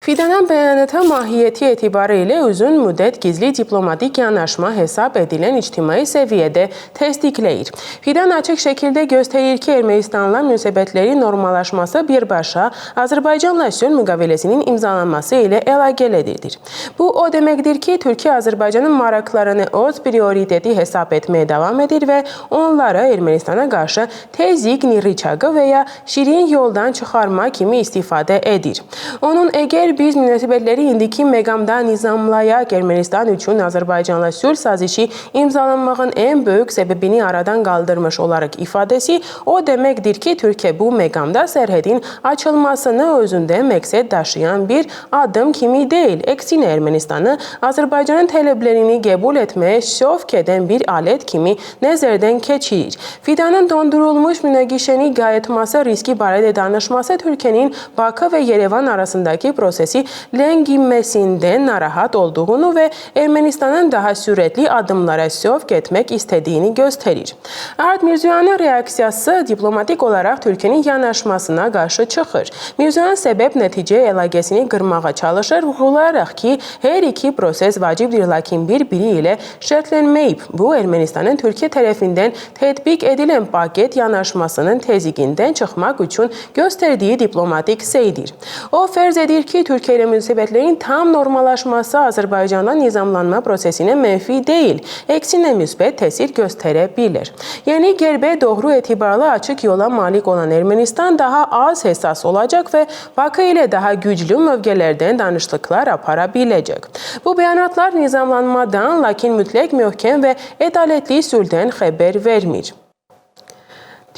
Fidanın bəyanatı mahiyyəti etibarıyla uzun müddət gizli diplomatik yanaşma hesab edilən ictimai səviyyədə təsdiqləyir. Fidan açıq şəkildə göstərir ki, Ermənistanla münasibətləri normallaşması birbaşa Azərbaycanla sülh müqaviləsinin imzalanması ilə əlaqəlidir. Bu o deməkdir ki, Türkiyə Azərbaycanın maraqlarını öz prioriteti hesab etməyə davam edir və onları Ermənistana qarşı təzyiq rıçağı və ya şirin yoldan çıxarma kimi istifadə edir. Onun əgər biz münasibətləri indiki məqamda nizamlayaq, Ermənistan üçün Azərbaycanla sülh sazişi imzalanmağın ən böyük səbəbini aradan qaldırmış olaraq ifadəsi o deməkdir ki, Türkiyə bu məqamda sərhədin açılmasını özündə məqsəd daşıyan bir adım kimi deyil. Əksinə Ermənistanı Azərbaycanın tələblərini qəbul etməyə sövq edən bir alət kimi nəzərdən keçirir. Fidanın dondurulmuş münaqişəni qayıtması riski barədə danışması Türkiyənin Bakı və Yerevan arasındakı prosesi lənginməsindən narahat olduğunu və Ermənistanın daha sürətli adımlara sövq etmək istədiyini göstərir. Art Mirzoyanın reaksiyası diplomatik olaraq Türkiyənin yanaşmasına qarşı çıxır. Mirzoyan səbəb-nəticə əlaqəsini qırmağa çalışır, vurğulayaraq ki, hər iki proses vacibdir, lakin bir-biri ilə şərtlənməyib. Bu, Ermənistanın Türkiyə tərəfindən tətbiq edilən paket yanaşmasının təzyiqindən çıxmaq üçün göstərdiyi diplomatik seydir. O, fərz edir ki, Türkiyə ilə münasibətlərin tam normallaşması Azərbaycandan nizamlanma prosesinə mənfi deyil, əksinə müsbət təsir göstərə bilər. Yəni, qərbə doğru etibarlı açıq yola malik olan Ermənistan daha az həssas olacaq və Bakı ilə daha güclü mövqelərdən danışıqlar apara biləcək. Bu bəyanatlar nizamlanmadan, lakin mütləq möhkəm və ədalətli sülhdən xəbər vermir.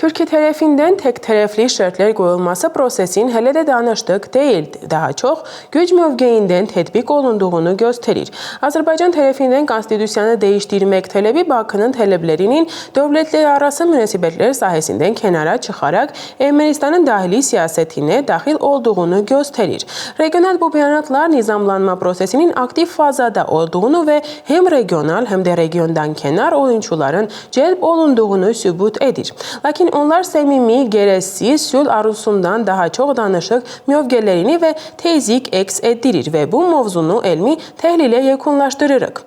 Türkiyə tərəfindən tək tərəfli şərtlər qoyulması prosesin hələ də danışdıq deyil, daha çox güc mövqeyindən tətbiq olunduğunu göstərir. Azərbaycan tərəfindən konstitusiyanı dəyişdirmək tələbi Bakının tələblərinin dövlətlər arası münasibətlər sahəsindən kənara çıxaraq Ermənistanın daxili siyasətinə daxil olduğunu göstərir. Regional bu bəyanatlar nizamlanma prosesinin aktiv fazada olduğunu və həm regional, həm də regiondan kənar oyunçuların cəlb olunduğunu sübut edir. Lakin onlar səmimi, gərəksiz sülh arzusundan daha çox danışıq mövqelərini və təzyiq əks etdirir və bu mövzunu elmi təhlilə yekunlaşdırırıq.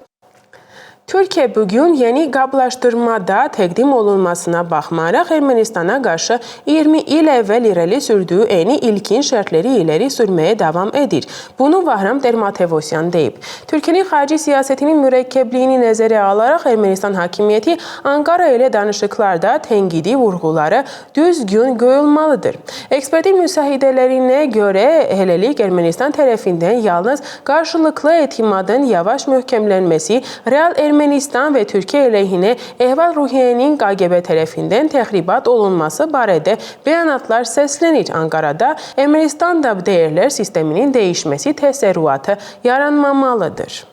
Türkiyə bugün yeni qablaşdırmada təqdim olunmasına baxmayaraq Ermənistana qarşı 20 il əvvəl irəli sürdüyü eyni ilkin şərtləri iləri sürməyə davam edir. Bunu Vahram Termatevosyan deyib. Türkiyənin xarici siyasətinin mürəkkəbliyini nəzərə alaraq Ermənistan hakimiyyəti Ankara ilə danışıqlarda tənqidi vurğuları düzgün qoyulmalıdır. Ekspertin müsahidələrinə görə hələlik Ermənistan tərəfindən yalnız qarşılıqlı etimadın yavaş möhkəmlənməsi, real Ermənistan və Türkiyə əleyhinə əhval-ruhiyyənin KGB tərəfindən təxribat olunması barədə bəyanatlar səslənir. Ankarada Ermənistanda dəyərlər sisteminin dəyişməsi təsərrüatı yaranmamalıdır.